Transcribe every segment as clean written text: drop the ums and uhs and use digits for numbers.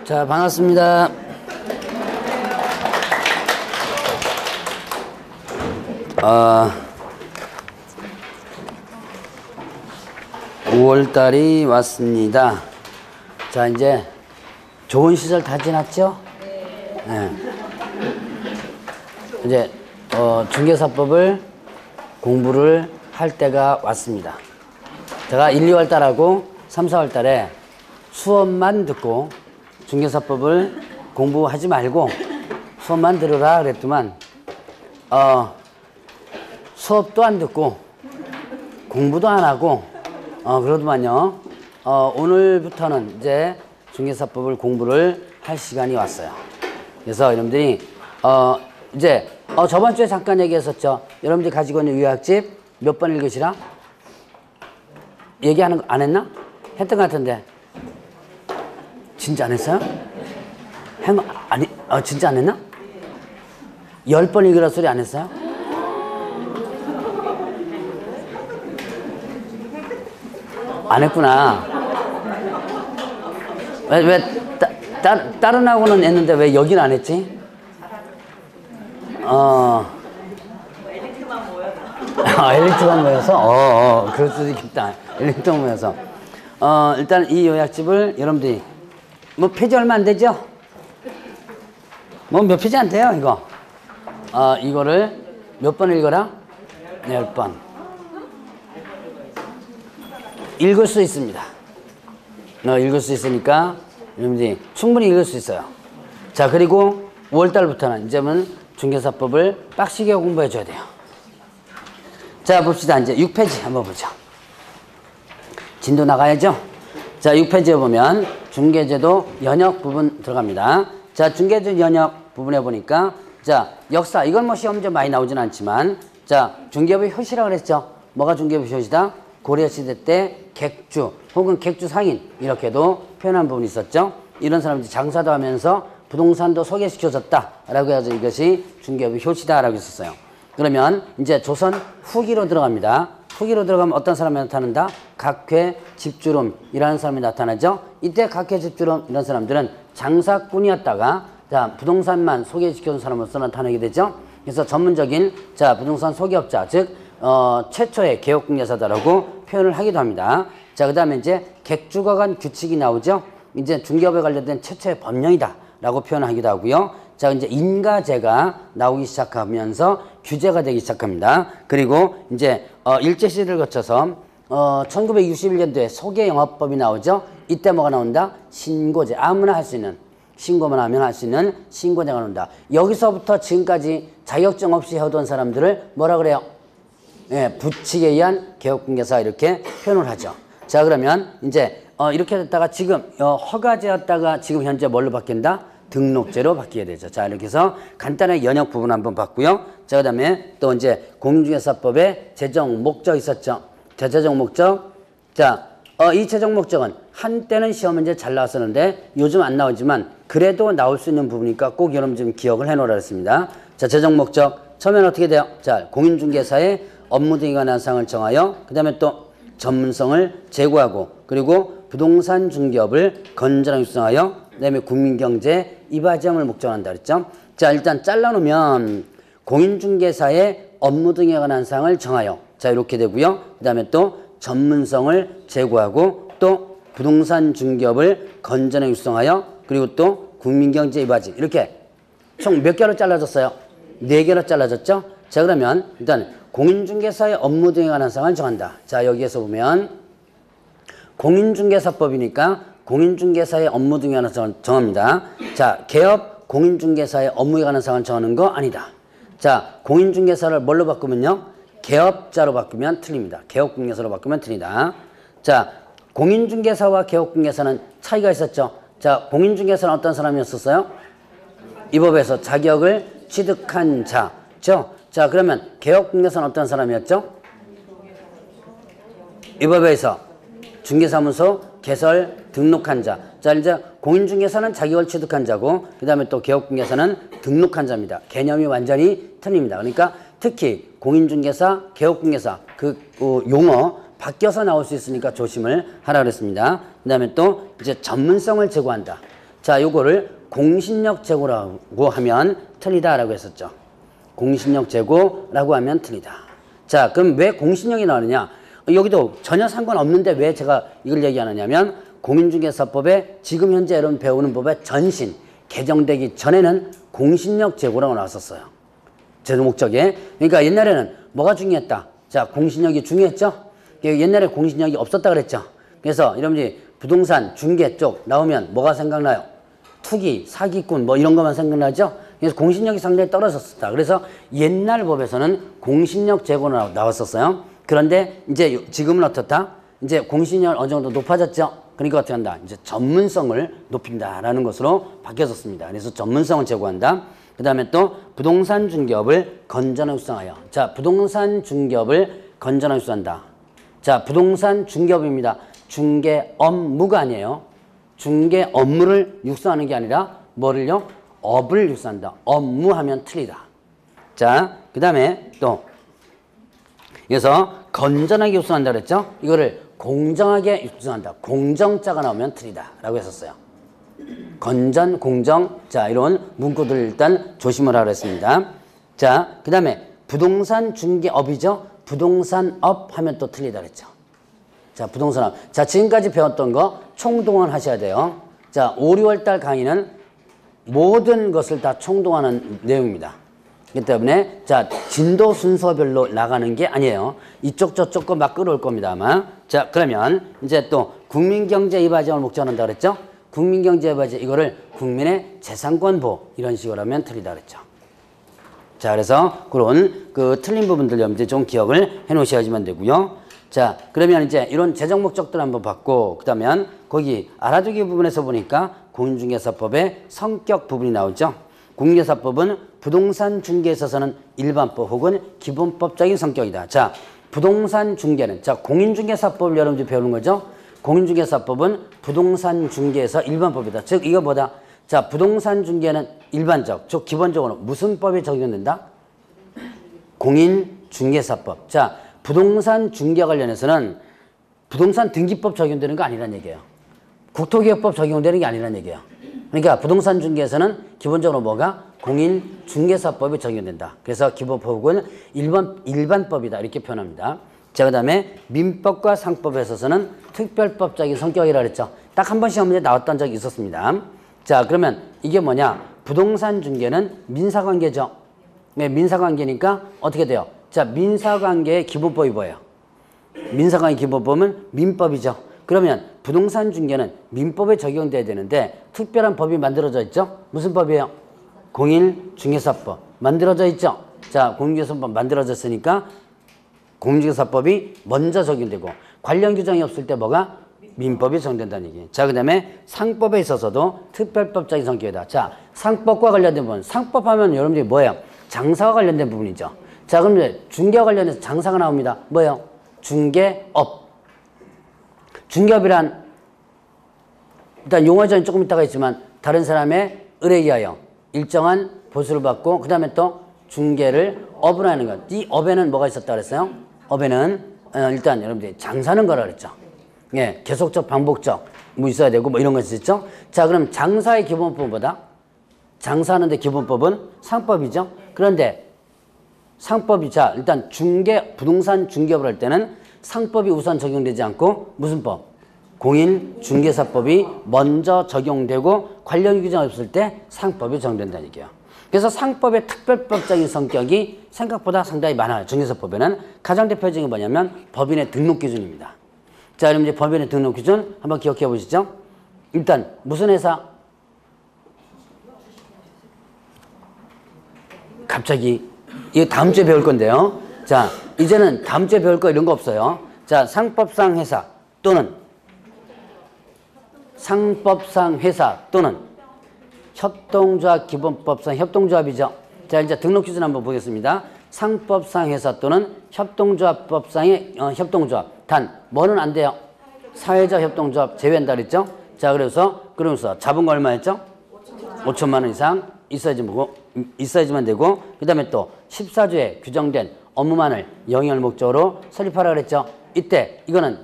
자, 반갑습니다. 어, 5월달이 왔습니다. 자, 이제 좋은 시절 다 지났죠? 네. 이제 중개사법을 공부를 할 때가 왔습니다. 제가 1, 2월달하고 3, 4월달에 수업만 듣고 중개사법을 공부하지 말고 수업만 들으라 그랬더만 수업도 안 듣고 공부도 안 하고 그러더만요. 오늘부터는 이제 중개사법을 공부를 할 시간이 왔어요. 그래서 여러분들이 이제 저번 주에 잠깐 얘기했었죠. 여러분들이 가지고 있는 요약집 몇 번 읽으시라? 얘기하는 거 안 했나? 했던 것 같은데 진짜 안 했어요? 아니, 진짜 안 했나? 10번 읽으라 소리 안 했어요? 안 했구나. 다른 하고는 했는데 왜 여기는 안 했지? 엘리트만 모여서. 엘리트만 모여서? 그럴 수도 있겠다. 엘리트만 모여서. 일단 이 요약집을 여러분들이, 뭐 페이지 얼마 안 되죠? 뭐 몇 페이지 안 돼요, 이거. 이거를 몇 번 읽어라? 10번. 읽을 수 있습니다. 읽을 수 있으니까 여러분들이 충분히 읽을 수 있어요. 자, 그리고 5월달부터는 이제는 중개사법을 빡시게 공부해 줘야 돼요. 자, 봅시다. 이제 6페이지 한번 보죠. 진도 나가야죠? 자, 6페이지에 보면 중개제도 연역 부분 들어갑니다. 자, 중개제도 연역 부분에 보니까 자, 역사. 이건 뭐 시험 문제 많이 나오진 않지만 자, 중개업의 효시라고 그랬죠? 뭐가 중개업의 효시다? 고려시대 때 객주 혹은 객주 상인 이렇게도 표현한 부분이 있었죠. 이런 사람들이 장사도 하면서 부동산도 소개시켜줬다라고 해서 이것이 중개업의 효시다라고 했었어요. 그러면 이제 조선 후기로 들어갑니다. 후기로 들어가면 어떤 사람이 나타난다? 각회 집주름이라는 사람이 나타나죠. 이때 각회 집주름 이런 사람들은 장사꾼이었다가 자, 부동산만 소개시켜준 사람으로서 나타나게 되죠. 그래서 전문적인 자, 부동산 소개업자 즉 최초의 개업공예사다라고 표현을 하기도 합니다. 자, 그 다음에 이제 객주가 간 규칙이 나오죠. 이제 중개업에 관련된 최초의 법령이다 라고 표현하기도 하고요. 자, 이제 인가제가 나오기 시작하면서 규제가 되기 시작합니다. 그리고 이제 일제시대를 거쳐서 1961년도에 소개영업법이 나오죠. 이때 뭐가 나온다? 신고제. 아무나 할 수 있는, 신고만 하면 할 수 있는 신고제가 나온다. 여기서부터 지금까지 자격증 없이 해오던 사람들을 뭐라 그래요? 예, 부칙에 의한 개업공개사 이렇게 표현을 하죠. 자, 그러면 이제 이렇게 됐다가 지금 허가제였다가 지금 현재 뭘로 바뀐다? 등록제로 바뀌게 되죠. 자, 이렇게 해서 간단하게 연역 부분 한번 봤고요. 자, 그 다음에 또 이제 공인중개사법의 제정 목적 있었죠. 자, 제정 목적. 자, 이 제정 목적은 한때는 시험 문제 잘 나왔었는데 요즘 안 나오지만 그래도 나올 수 있는 부분이니까 꼭 여러분 좀 기억을 해놓으라 했습니다. 자, 제정 목적. 처음에는 어떻게 돼요? 자, 공인중개사의 업무 등에 관한 사항을 정하여 그 다음에 또 전문성을 제고하고 그리고 부동산 중개업을 건전하게 육성하여 그 다음에 국민경제 이바지함을 목적으로 한다 그랬죠. 자, 일단 잘라놓으면 공인중개사의 업무 등에 관한 사항을 정하여 자, 이렇게 되고요. 그 다음에 또 전문성을 제고하고 또 부동산 중개업을 건전하게 육성하여 그리고 또 국민경제 이바지 이렇게 총 몇 개로 잘라졌어요? 4개로 잘라졌죠. 자, 그러면 일단 공인중개사의 업무 등에 관한 사항을 정한다. 자, 여기에서 보면 공인중개사법이니까 공인중개사의 업무 등에 관한 사항을 정합니다. 자, 개업 공인중개사의 업무에 관한 사항을 정하는 거 아니다. 자, 공인중개사를 뭘로 바꾸면요? 개업자로 바꾸면 틀립니다. 개업공개사로 바꾸면 틀리다. 자, 공인중개사와 개업공개사는 차이가 있었죠. 자, 공인중개사는 어떤 사람이었었어요? 이 법에서 자격을 취득한 자죠. 자, 그러면 개업공개사는 어떤 사람이었죠? 이 법에서 중개사무소 개설 등록한 자. 자, 이제 공인중개사는 자격을 취득한 자고 그 다음에 또 개업공개사는 등록한 자입니다. 개념이 완전히 틀립니다. 그러니까 특히 공인중개사, 개업공개사 그 용어 바뀌어서 나올 수 있으니까 조심을 하라 그랬습니다. 그 다음에 또 이제 전문성을 제고한다. 자, 요거를 공신력 제고라고 하면 틀리다라고 했었죠. 공신력 제고라고 하면 틀리다. 자, 그럼 왜 공신력이 나오느냐? 여기도 전혀 상관없는데 왜 제가 이걸 얘기하느냐면 공인중개사법에 지금 현재 여러분 배우는 법의 전신 개정되기 전에는 공신력 제고라고 나왔었어요. 제 목적에. 그러니까 옛날에는 뭐가 중요했다? 자, 공신력이 중요했죠? 옛날에 공신력이 없었다 그랬죠? 그래서 여러분들이 부동산 중개 쪽 나오면 뭐가 생각나요? 투기, 사기꾼 뭐 이런 것만 생각나죠? 그래서 공신력이 상당히 떨어졌었다. 그래서 옛날 법에서는 공신력 제고가 나왔었어요. 그런데 이제 지금은 어떻다? 이제 공신력이 어느 정도 높아졌죠? 그러니까 어떻게 한다? 이제 전문성을 높인다라는 것으로 바뀌어졌습니다. 그래서 전문성을 제고한다. 그 다음에 또 부동산 중개업을 건전하게 수행하여. 자, 부동산 중개업을 건전하게 수행한다. 자, 부동산 중개업입니다. 중개 업무가 아니에요. 중개 업무를 육성하는 게 아니라 뭐를요? 업을 육성한다. 업무하면 틀리다. 자, 그 다음에 또 그래서 건전하게 육성한다 그랬죠? 이거를 공정하게 육성한다. 공정자가 나오면 틀리다 라고 했었어요. 건전, 공정, 자, 이런 문구들 일단 조심을 하라 했습니다. 자, 그 다음에 부동산 중개업이죠? 부동산업 하면 또 틀리다 그랬죠. 자, 부동산업. 자, 지금까지 배웠던 거 총동원 하셔야 돼요. 자, 5, 6월달 강의는 모든 것을 다 총동원하는 내용입니다. 그렇기 때문에 자, 진도 순서별로 나가는 게 아니에요. 이쪽 저쪽 거 막 끌어올 겁니다 아마. 자, 그러면 이제 또 국민경제 이바지함을 목적으로 한다 그랬죠? 국민경제 이바지 이거를 국민의 재산권 보호 이런 식으로 하면 틀리다 그랬죠. 자, 그래서 그런 그 틀린 부분들 여러분들 좀 기억을 해 놓으셔야지만 되고요. 자, 그러면 이제 이런 재정 목적들 한번 봤고, 그 다음에 거기 알아두기 부분에서 보니까 공인중개사법의 성격 부분이 나오죠. 공인중개사법은 부동산 중개에 있어서는 일반법 혹은 기본법적인 성격이다. 자, 부동산 중개는, 자, 공인중개사법을 여러분들이 배우는 거죠. 공인중개사법은 부동산 중개에서 일반법이다. 즉, 이거 뭐다? 자, 부동산 중개는 일반적, 즉, 기본적으로 무슨 법이 적용된다? 공인중개사법. 자, 부동산 중개 관련해서는 부동산 등기법 적용되는 거 아니란 얘기예요. 국토개혁법 적용되는 게 아니란 얘기예요. 그러니까 부동산 중개에서는 기본적으로 뭐가? 공인중개사법이 적용된다. 그래서 기본법은 일반법이다. 이렇게 표현합니다. 자, 그 다음에 민법과 상법에 있어서는 특별법적인 성격이라 그랬죠. 딱 한 번 시험 문제 나왔던 적이 있었습니다. 자, 그러면 이게 뭐냐? 부동산 중개는 민사관계죠. 네, 민사관계니까 어떻게 돼요? 자, 민사관계의 기본법이 뭐예요? 민사관계 기본법은 민법이죠. 그러면 부동산 중개는 민법에 적용돼야 되는데 특별한 법이 만들어져 있죠? 무슨 법이에요? 공인중개사법. 만들어져 있죠? 자, 공인중개사법 만들어졌으니까 공인중개사법이 먼저 적용되고 관련 규정이 없을 때 뭐가? 민법이 적용된다는 얘기예요. 자, 그 다음에 상법에 있어서도 특별법적인 성격이다. 자, 상법과 관련된 부분. 상법하면 여러분들이 뭐예요? 장사와 관련된 부분이죠. 자, 그럼 이제 중개와 관련해서 장사가 나옵니다. 뭐예요? 중개업. 중개업이란 일단 용어전이 조금 있다가 있지만 다른 사람의 의뢰에 의하여 일정한 보수를 받고 그 다음에 또 중개를 업을 하는 것. 이 업에는 뭐가 있었다 그랬어요? 업에는 일단 여러분들이 장사는 거라 그랬죠. 예, 계속적, 반복적 뭐 있어야 되고 뭐 이런 거 있었죠. 자, 그럼 장사의 기본법은 뭐다? 장사하는데 기본법은 상법이죠. 그런데 상법이 자 일단 중개 부동산 중개업을 할 때는 상법이 우선 적용되지 않고 무슨 법? 공인중개사법이 먼저 적용되고 관련 규정이 없을 때 상법이 적용된다는 얘기예요. 그래서 상법의 특별법적인 성격이 생각보다 상당히 많아요. 중개사법에는 가장 대표적인 게 뭐냐면 법인의 등록 기준입니다. 자, 그럼 이제 법인의 등록 기준 한번 기억해 보시죠. 일단 무슨 회사? 갑자기 이거 다음 주에 배울 건데요. 자, 이제는 다음 주에 배울 거 이런 거 없어요. 자, 상법상 회사 또는 상법상 회사 또는 협동조합 기본법상 협동조합이죠. 자, 이제 등록 기준 한번 보겠습니다. 상법상 회사 또는 협동조합법상의 협동조합. 단 뭐는 안 돼요? 사회적 협동조합 제외한다 그랬죠? 자, 그러면서 잡은 거 얼마였죠? 5천만 원 이상 있어야지만 되고 그 다음에 또 14조에 규정된 업무만을 영위할 목적으로 설립하라 그랬죠. 이때 이거는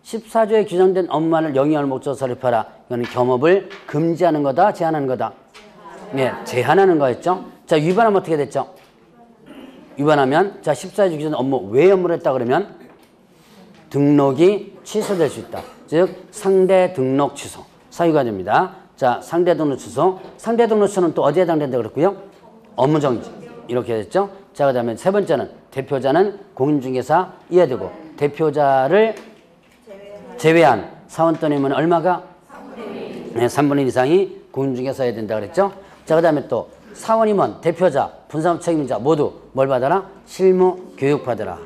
14조에 규정된 업무만을 영위할 목적으로 설립하라. 이거는 겸업을 금지하는 거다, 제한하는 거다? 네, 제한하는 거였죠. 자, 위반하면 어떻게 됐죠? 위반하면, 자, 14조 규정된 업무 외 업무를 했다 그러면 등록이 취소될 수 있다. 즉, 상대 등록 취소. 사유가 됩니다. 자, 상대 등록 취소. 상대 등록 취소는 또 어디에 해당된다 그랬고요? 업무 정지. 이렇게 됐죠. 자, 그 다음에 세 번째는 대표자는 공인중개사 이해되고 대표자를 제외한 사원 또는 얼마가? 네, 3분의 1 이상이 공인중개사여야 된다 그랬죠. 자, 그 다음에 또 사원임원, 대표자, 분사업 책임자 모두 뭘 받아라? 실무 교육 받아라.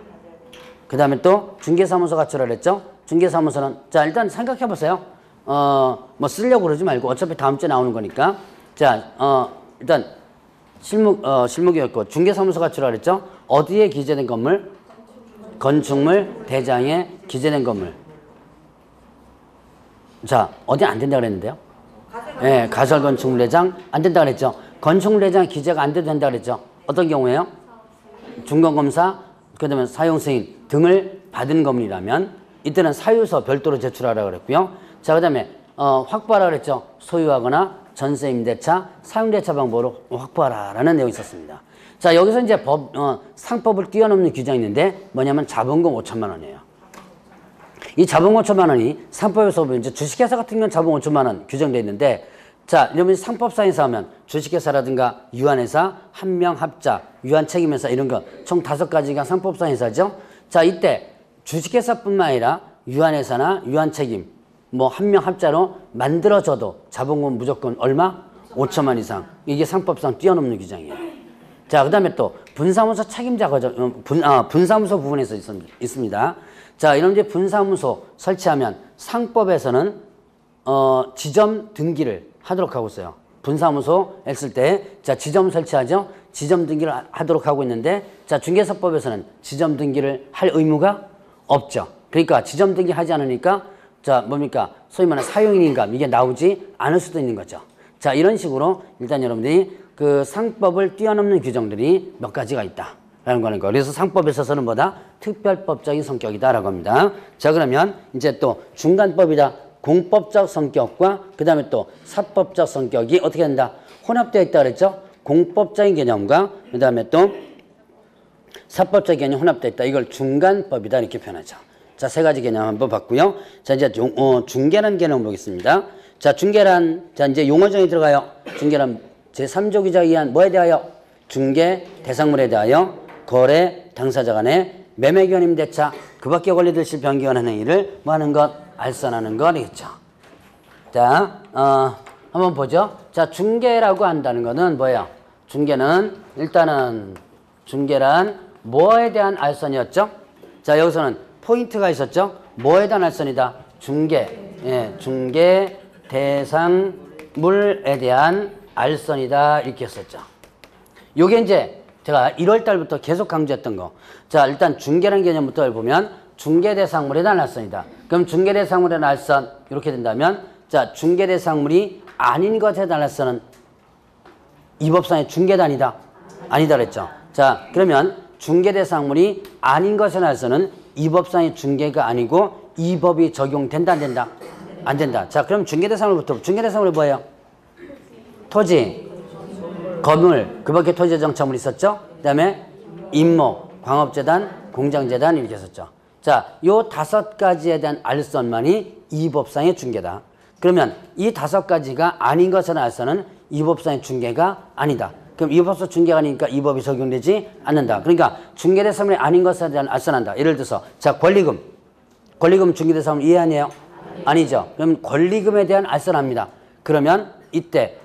그 다음에 또 중개사무소 갖추라 그랬죠. 중개사무소는 자, 일단 생각해 보세요. 뭐 쓰려고 그러지 말고 어차피 다음 주에 나오는 거니까. 자, 일단 실무교육고 중개사무소 갖추라 그랬죠. 어디에 기재된 건물? 건축물 대장에 기재된 건물. 자, 어디 안 된다 그랬는데요? 네, 가설 건축물 대장 안 된다 그랬죠. 건축물 대장 기재가 안 돼도 된다 그랬죠. 어떤 경우에요? 중간검사, 그다음에 사용 승인 등을 받은 건물이라면 이때는 사유서 별도로 제출하라 그랬고요. 자, 그다음에 확보하라 그랬죠. 소유하거나 전세 임대차, 사용대차 방법으로 확보하라라는 내용이 있었습니다. 자, 여기서 이제 상법을 뛰어넘는 규정이 있는데 뭐냐면 자본금 5천만 원이에요. 이 자본금 5천만 원이 상법에서 보면 이제 주식회사 같은 경우는 자본 5천만 원 규정되어 있는데, 자, 이러면 상법상에서 하면 주식회사라든가 유한회사, 한명합자, 유한책임회사 이런 거 총 5가지가 상법상 회사죠. 자, 이때 주식회사뿐만 아니라 유한회사나 유한책임, 뭐 한명합자로 만들어져도 자본금 무조건 얼마? 5천만 이상. 이게 상법상 뛰어넘는 규정이에요. 자, 그 다음에 또 분사무소 책임자 과정, 분사무소 부분에서 있습니다. 자, 이런 이제 분사무소 설치하면 상법에서는 지점 등기를 하도록 하고 있어요. 분사무소 했을 때, 자, 지점 설치하죠? 지점 등기를 하도록 하고 있는데, 자, 중개사법에서는 지점 등기를 할 의무가 없죠. 그러니까 지점 등기 하지 않으니까, 자, 뭡니까? 소위 말하는 사용인인감, 이게 나오지 않을 수도 있는 거죠. 자, 이런 식으로 일단 여러분들이 그 상법을 뛰어넘는 규정들이 몇 가지가 있다. 라는 거는 거. 그래서 상법에 있어서는 뭐다? 특별법적인 성격이다라고 합니다. 자, 그러면 이제 또 중간법이다. 공법적 성격과 그 다음에 또 사법적 성격이 어떻게 된다? 혼합되어 있다 그랬죠? 공법적인 개념과 그 다음에 또 사법적 개념이 혼합되어 있다. 이걸 중간법이다 이렇게 표현하죠. 자, 3가지 개념 한번 봤고요. 자, 이제 중개란 개념 보겠습니다. 자, 중개란, 자, 이제 용어 정의 들어가요. 중개란 제3조 규정에 의한 뭐에 대하여? 중개 대상물에 대하여 거래 당사자 간의 매매 견임 대차 그 밖에 권리들 실 변경하는 행위를 뭐 하는 것? 알선하는 거겠죠. 자, 한번 보죠. 자, 중개라고 한다는 거는 뭐예요? 중개는 일단은 중개란 뭐에 대한 알선이었죠? 자, 여기서는 포인트가 있었죠? 뭐에 대한 알선이다? 중개. 예, 중개 대상물에 대한 알선이다. 이렇게 했었죠. 요게 이제 제가 1월 달부터 계속 강조했던 거. 자, 일단 중개라는 개념부터 보면 중개대상물에 대한 알선이다. 그럼 중개대상물에 대한 알선 이렇게 된다면, 자, 중개대상물이 아닌 것에 대한 알선은 이 법상의 중개단이다. 아니다 그랬죠. 자, 그러면 중개대상물이 아닌 것에 대한 알선은 이 법상의 중개가 아니고 이 법이 적용된다 안 된다? 안 된다. 자, 그럼 중개대상물부터. 중개대상물이 뭐예요? 토지, 건물, 그 밖에 토지정착물 있었죠? 그 다음에 임목, 광업재단, 공장재단 이렇게 했었죠. 자, 요 5가지에 대한 알선만이 이 법상의 중개다. 그러면 이 5가지가 아닌 것에 대한 알선은 이 법상의 중개가 아니다. 그럼 이 법상 중개가 아니니까 이 법이 적용되지 않는다. 그러니까 중개대상물이 아닌 것에 대한 알선한다. 예를 들어서 자, 권리금. 권리금 중개대상물 이해 아니에요? 아니죠. 그럼 권리금에 대한 알선합니다. 그러면 이때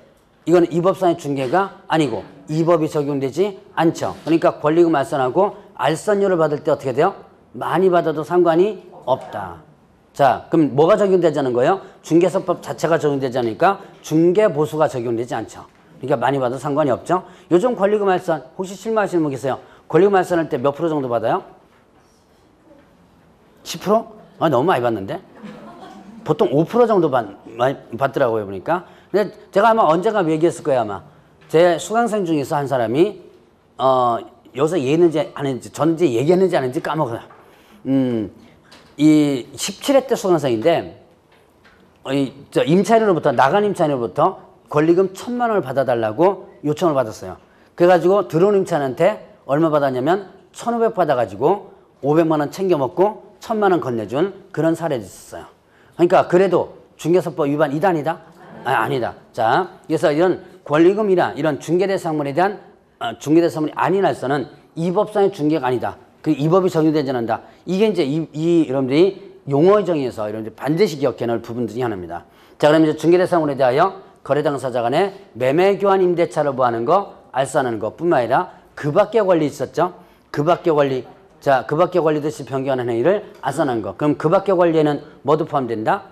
이거는 이 법상의 중개가 아니고 이 법이 적용되지 않죠. 그러니까 권리금 알선하고 알선료를 받을 때 어떻게 돼요? 많이 받아도 상관이 없다. 자, 그럼 뭐가 적용되자는 거예요? 중개사법 자체가 적용되지 않으니까 중개보수가 적용되지 않죠. 그러니까 많이 받아도 상관이 없죠. 요즘 권리금 알선 혹시 실무하시는 분 계세요? 권리금 알선할 때 몇 프로 정도 받아요? 10%? 아, 너무 많이 받는데? 보통 5% 정도 받더라고요, 보니까. 근데 제가 아마 언젠가 얘기했을 거예요, 아마. 제 수강생 중에서 한 사람이, 여기서 얘기했는지 안 했는지, 전 이제 얘기했는지 안 했는지 까먹어요. 이 17회 때 소강사인데 임차인으로부터 나간 임차인으로부터 권리금 1,000만 원을 받아달라고 요청을 받았어요. 그래가지고 들어온 임차인한테 얼마 받았냐면 1,500 받아가지고 500만 원 챙겨 먹고 1,000만 원 건네준 그런 사례도 있었어요. 그러니까 그래도 중개사법 위반 2단이다? 아니다. 자, 그래서 이런 권리금이나 이런 중개대상물에 대한 중개대상물이 아닌 알선은 이 법상의 중개가 아니다. 그 이 법이 적용되지 않는다. 이게 이제 여러분들이 용어의 정의에서 여러분들이 반드시 기억해야 할 부분 중에 하나입니다. 자, 그럼 이제 중개대상물에 대하여 거래 당사자 간의 매매 교환 임대차를 보하는 거, 알선하는 것 뿐만 아니라 그 밖의 권리 있었죠. 그 밖의 권리. 자, 그 밖의 권리듯이 변경하는 행위를 알선하는 것. 그럼 그 밖의 권리에는 뭐도 포함된다?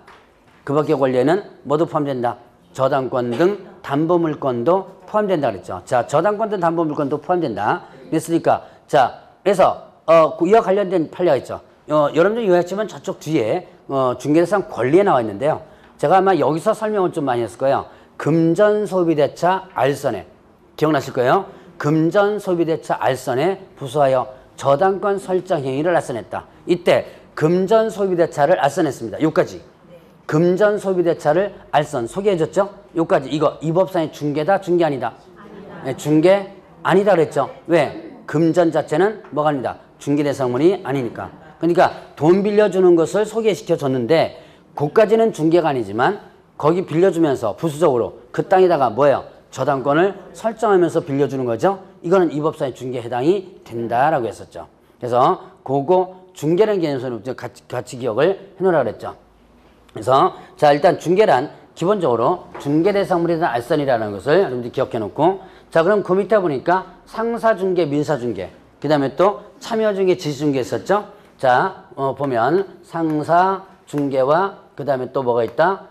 그 밖의 권리에는 뭐도 포함된다? 저당권 등 담보물권도 포함된다 그랬죠. 자, 저당권 등 담보물권도 포함된다. 그랬으니까 자, 그래서 이와 관련된 판례가 있죠. 여러분들 요약지만 저쪽 뒤에 중개대상 권리에 나와 있는데요. 제가 아마 여기서 설명을 좀 많이 했을 거예요. 금전소비대차 알선에 기억나실 거예요. 금전소비대차 알선에 부수하여 저당권 설정 행위를 알선했다. 이때 금전소비대차를 알선했습니다. 여기까지. 금전소비대차를 알선 소개해줬죠. 여기까지. 이거 이 법상의 중개다 중개 아니다? 네, 중개 아니다 그랬죠. 왜? 금전 자체는 뭐가 아니다? 중개대상물이 아니니까. 그러니까 돈 빌려주는 것을 소개시켜줬는데 그까지는 중개가 아니지만 거기 빌려주면서 부수적으로 그 땅에다가 뭐예요? 저당권을 설정하면서 빌려주는 거죠. 이거는 이 법상의 중개에 해당이 된다라고 했었죠. 그래서 그거 중개라는 개념에서는 같이 기억을 해놓으라 그랬죠. 그래서 자, 일단 중개란 기본적으로 중개대상물에 대한 알선이라는 것을 여러분들이 기억해 놓고, 자, 그럼 그 밑에 보니까 상사중개, 민사중개, 그 다음에 또 참여중개, 지시중개 있었죠. 자, 보면 상사중개와 그 다음에 또 뭐가 있다?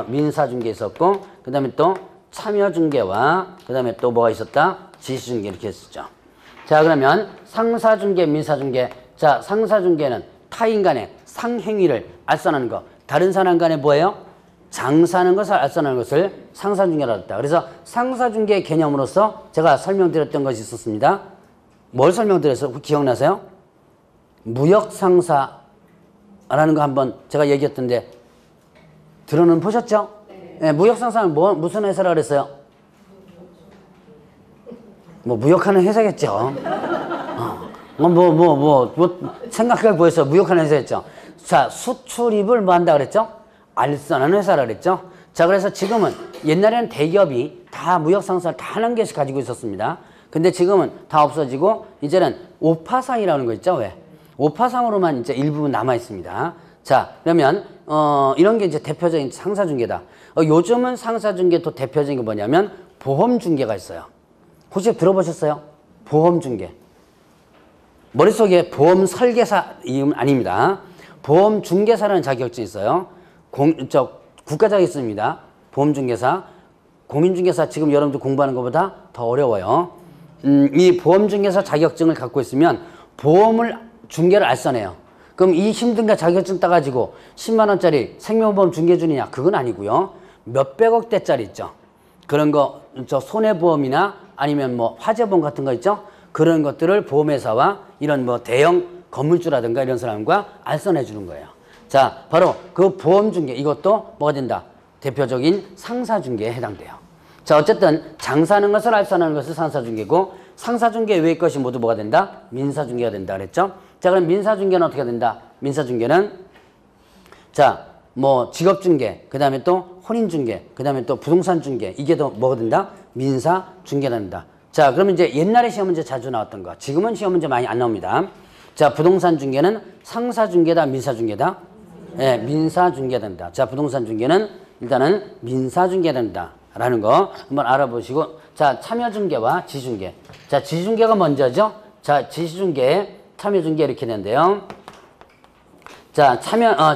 민사중개 있었고, 그 다음에 또 참여중개와 그 다음에 또 뭐가 있었다? 지시중개 이렇게 했었죠. 자, 그러면 상사중개, 민사중개. 자, 상사중개는 타인 간의 상행위를 알선하는 거. 다른 사람 간에 뭐예요? 장사하는 것을 알선하는 것을 상사중개라고 했다. 그래서 상사중개의 개념으로서 제가 설명드렸던 것이 있었습니다. 뭘 설명드렸어요? 기억나세요? 무역상사라는 거 한번 제가 얘기했던데 들어는 보셨죠? 네, 무역상사는 무슨 회사라고 그랬어요? 뭐 무역하는 회사겠죠. 생각해 보였어요. 무역하는 회사였죠. 자, 수출입을 뭐 한다 그랬죠? 알선하는 회사라 그랬죠. 자, 그래서 지금은 옛날에는 대기업이 다 무역상사를 다 한 개씩 가지고 있었습니다. 근데 지금은 다 없어지고 이제는 오파상이라는 거 있죠. 왜? 오파상으로만 이제 일부분 남아 있습니다. 자, 그러면 이런 게 이제 대표적인 상사중개다. 요즘은 상사중개 또 대표적인 게 뭐냐면 보험중개가 있어요. 혹시 들어보셨어요? 보험중개. 머릿속에 보험설계사 이름 아닙니다. 보험중개사라는 자격증이 있어요. 국가 자격증입니다. 보험중개사. 공인중개사 지금 여러분들 공부하는 것보다 더 어려워요. 이 보험중개사 자격증을 갖고 있으면 보험을 중개를 알선해요. 그럼 이 힘든 거 자격증 따가지고 10만 원짜리 생명보험 중개 주느냐? 그건 아니고요. 몇백억 대짜리 있죠. 그런 거, 손해보험이나 아니면 뭐 화재보험 같은 거 있죠. 그런 것들을 보험회사와 이런 뭐 대형 건물주라든가 이런 사람과 알선해 주는 거예요. 자, 바로 그 보험중개, 이것도 뭐가 된다? 대표적인 상사중개에 해당돼요. 자, 어쨌든 장사하는 것을 알선하는 것을 상사중개고, 상사중개 외의 것이 모두 뭐가 된다? 민사중개가 된다 그랬죠. 자, 그럼 민사중개는 어떻게 된다? 민사중개는 자, 뭐 직업중개, 그 다음에 또 혼인중개, 그 다음에 또 부동산중개, 이게 더 뭐가 된다? 민사중개가 된다. 자, 그러면 이제 옛날에 시험 문제 자주 나왔던 거, 지금은 시험 문제 많이 안 나옵니다. 자, 부동산 중개는 상사중개다, 민사중개다? 네, 민사중개가 된다. 자, 부동산 중개는 일단은 민사중개가 된다. 라는 거 한번 알아보시고, 자, 참여중개와 지시중개. 자, 지시중개가 먼저죠? 자, 지시중개, 참여중개 이렇게 되는데요. 자,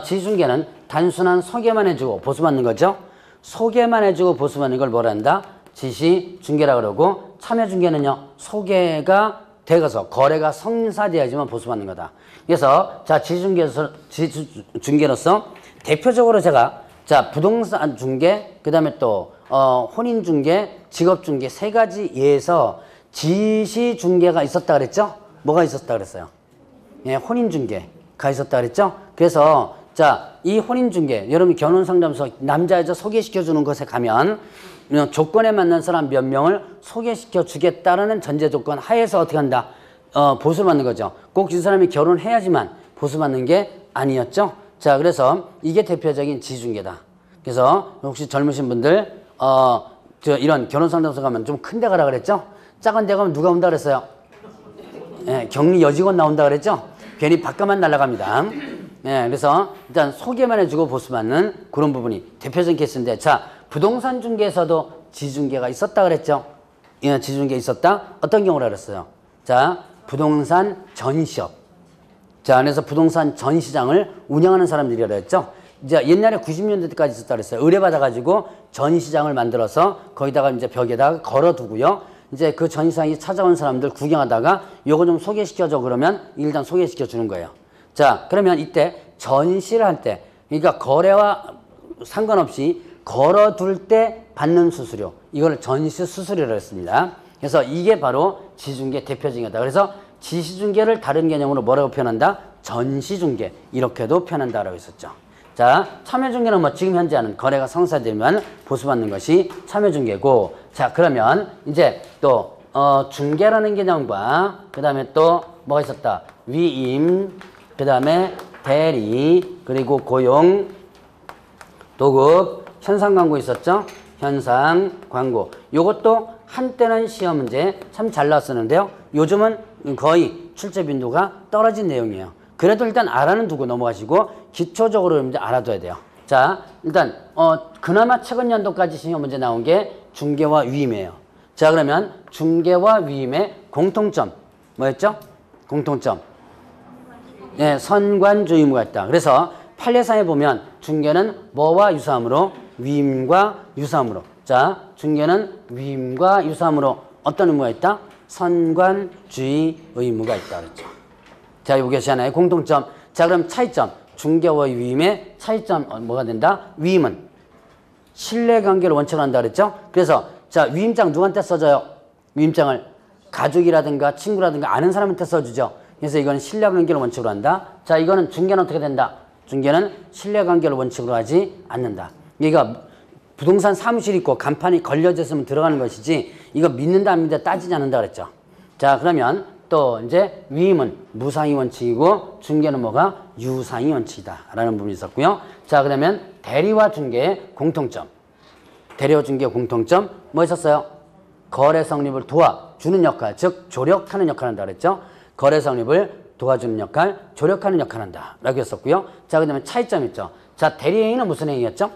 지시중개는 단순한 소개만 해주고 보수받는 거죠? 소개만 해주고 보수받는 걸 뭐라 한다? 지시중개라고 그러고, 참여중개는요, 소개가 되어서 거래가 성사돼야지만 보수받는 거다. 그래서 자, 지시중개로서 대표적으로 제가 자, 부동산 중개, 그 다음에 또 혼인 중개, 직업 중개 세 가지 예에서 지시 중개가 있었다 그랬죠? 뭐가 있었다 그랬어요? 예, 혼인 중개가 있었다 그랬죠? 그래서 자, 이 혼인중개, 여러분이 결혼상담소 남자 여자 소개시켜주는 곳에 가면 조건에 맞는 사람 몇 명을 소개시켜 주겠다라는 전제 조건 하에서 어떻게 한다? 보수를 받는 거죠. 꼭 이 사람이 결혼해야지만 보수받는 게 아니었죠. 자, 그래서 이게 대표적인 지중개다. 그래서 혹시 젊으신 분들 이런 결혼상담소 가면 좀 큰 데 가라 그랬죠? 작은 데 가면 누가 온다 그랬어요? 예, 격리 여직원 나온다 그랬죠? 괜히 바깥만 날아갑니다. 예, 그래서 일단 소개만 해주고 보수받는 그런 부분이 대표적인 케이스인데, 자, 부동산 중개에서도 지중개가 있었다 그랬죠? 예, 지중개 있었다. 어떤 경우라 그랬어요? 자, 부동산 전시업. 자, 그래서 부동산 전시장을 운영하는 사람들이라 그랬죠? 이제 옛날에 90년대까지 있었다 그랬어요. 의뢰받아가지고 전시장을 만들어서 거기다가 이제 벽에다가 걸어두고요. 이제 그 전시장에 찾아온 사람들 구경하다가 요거 좀 소개시켜줘 그러면 일단 소개시켜 주는 거예요. 자, 그러면 이때 전시를 할 때, 그러니까 거래와 상관없이 걸어둘 때 받는 수수료, 이걸 전시 수수료라고 했습니다. 그래서 이게 바로 지중개 대표적이다. 그래서 지시중개를 다른 개념으로 뭐라고 표현한다? 전시중개, 이렇게도 표현한다라고 했었죠. 자, 참여중개는 뭐 지금 현재 하는 거래가 성사되면 보수받는 것이 참여중개고, 자, 그러면 이제 또 중개라는 개념과 그 다음에 또 뭐가 있었다? 위임, 그 다음에 대리, 그리고 고용, 도급, 현상광고 있었죠? 현상광고. 요것도 한때는 시험 문제 참 잘 나왔었는데요. 요즘은 거의 출제 빈도가 떨어진 내용이에요. 그래도 일단 알아는 두고 넘어가시고 기초적으로 이제 알아둬야 돼요. 자, 일단 그나마 최근 연도까지 시험 문제 나온 게 중개와 위임이에요. 자, 그러면 중개와 위임의 공통점 뭐였죠? 공통점. 네, 선관주 의무가 있다. 그래서 판례상에 보면 중개는 뭐와 유사함으로? 위임과 유사함으로. 자, 중개는 위임과 유사함으로 어떤 의무가 있다? 선관주의 의무가 있다 그랬죠. 자, 이것이 하나의 공통점. 자, 그럼 차이점. 중개와 위임의 차이점 뭐가 된다? 위임은 신뢰관계를 원칙으로 한다 그랬죠. 그래서 자, 위임장 누구한테 써줘요? 위임장을 가족이라든가 친구라든가 아는 사람한테 써주죠. 그래서 이건 신뢰관계를 원칙으로 한다. 자, 이거는 중개는 어떻게 된다? 중개는 신뢰관계를 원칙으로 하지 않는다. 얘가 부동산 사무실 있고 간판이 걸려져 있으면 들어가는 것이지 이거 믿는다 안 믿는다 따지지 않는다 그랬죠. 자, 그러면 또 이제 위임은 무상의 원칙이고 중개는 뭐가? 유상의 원칙이다 라는 부분이 있었고요. 자, 그러면 대리와 중개의 공통점. 대리와 중개의 공통점 뭐 있었어요? 거래 성립을 도와주는 역할, 즉 조력하는 역할을 한다 그랬죠. 거래 성립을 도와주는 역할, 조력하는 역할을 한다 라고 했었고요. 자, 그 다음에 차이점 있죠. 자, 대리행위는 무슨 행위였죠?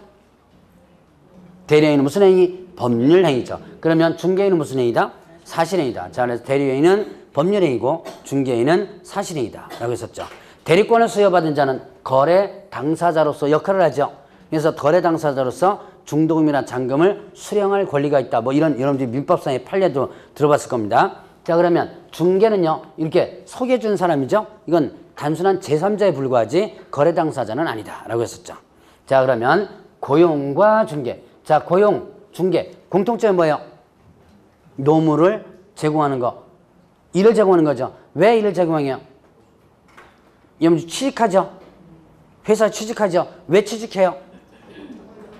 대리행위는 무슨 행위? 법률행위죠. 그러면 중개행위는 무슨 행위다? 사실행위다. 자, 그래서 대리행위는 법률행위고 중개행위는 사실행위다 라고 했었죠. 대리권을 수여받은 자는 거래 당사자로서 역할을 하죠. 그래서 거래 당사자로서 중도금이나 잔금을 수령할 권리가 있다. 뭐 이런 여러분들이 민법상의 판례도 들어봤을 겁니다. 자, 그러면 중개는요, 이렇게 소개해준 사람이죠. 이건 단순한 제3자에 불과하지 거래 당사자는 아니다 라고 했었죠. 자, 그러면 고용과 중개. 자, 고용, 중개 공통점이 뭐예요? 노무를 제공하는 거, 일을 제공하는 거죠. 왜 일을 제공해요? 여러분 취직하죠. 회사에 취직하죠. 왜 취직해요?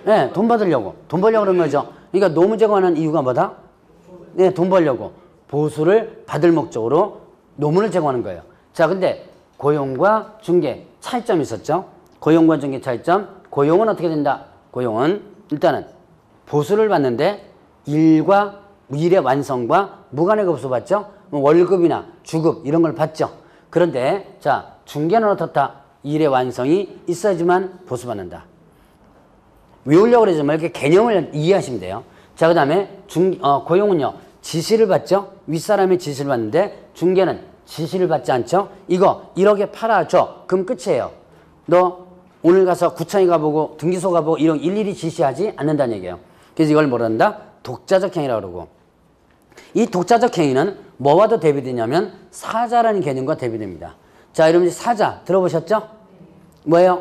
네, 돈 받으려고. 돈 벌려고 그런 거죠. 그러니까 노무 제공하는 이유가 뭐다? 네, 돈 벌려고. 보수를 받을 목적으로 노무를 제공하는 거예요. 자, 근데 고용과 중개 차이점이 있었죠. 고용과 중개 차이점. 고용은 어떻게 된다? 고용은 일단은 보수를 받는데 일의 완성과 무관하게 보수 받죠. 월급이나 주급 이런 걸 받죠. 그런데 자, 중개는 어떻다? 일의 완성이 있어야지만 보수 받는다. 외우려고 그러지 말고 이렇게 개념을 이해하시면 돼요. 자, 그 다음에 고용은요, 지시를 받죠. 윗사람의 지시를 받는데 중개는 지시를 받지 않죠. 이거 1억에 팔아줘. 그럼 끝이에요. 너 오늘 가서 구청에 가보고 등기소 가보고 이런 일일이 지시하지 않는다는 얘기예요. 그래서 이걸 뭐라 한다? 독자적 행위라고 그러고, 이 독자적 행위는 뭐와도 대비되냐면 사자라는 개념과 대비됩니다. 자, 여러분 사자 들어보셨죠? 뭐예요?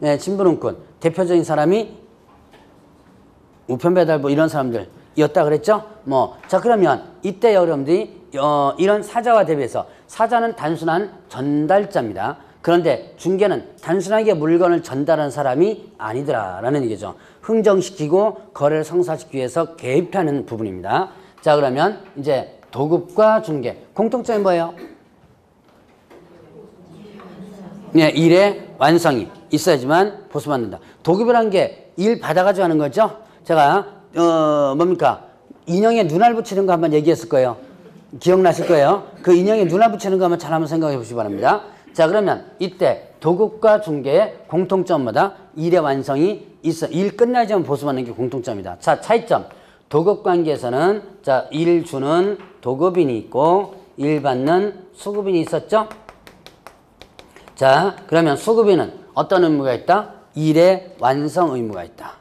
네, 진분운꾼. 대표적인 사람이 우편배달부 이런 사람들이었다 그랬죠? 자, 그러면 이때 여러분들이 이런 사자와 대비해서 사자는 단순한 전달자입니다. 그런데 중개는 단순하게 물건을 전달하는 사람이 아니더라라는 얘기죠. 흥정시키고 거래를 성사시키기 위해서 개입하는 부분입니다. 자, 그러면 이제 도급과 중개 공통점이 뭐예요? 네, 일의 완성이 있어야지만 보수받는다. 도급이라는 게 일 받아가지고 하는 거죠. 제가 뭡니까? 인형에 눈알 붙이는 거 한번 얘기했을 거예요. 기억나실 거예요. 그 인형에 눈알 붙이는 거 한번 잘 한번 생각해 보시기 바랍니다. 자, 그러면 이때 도급과 중개의 공통점마다 일의 완성이 있어. 일 끝나야지만 보수받는 게 공통점이다. 자, 차이점. 도급 관계에서는 자, 일 주는 도급인이 있고 일 받는 수급인이 있었죠. 자, 그러면 수급인은 어떤 의무가 있다? 일의 완성 의무가 있다.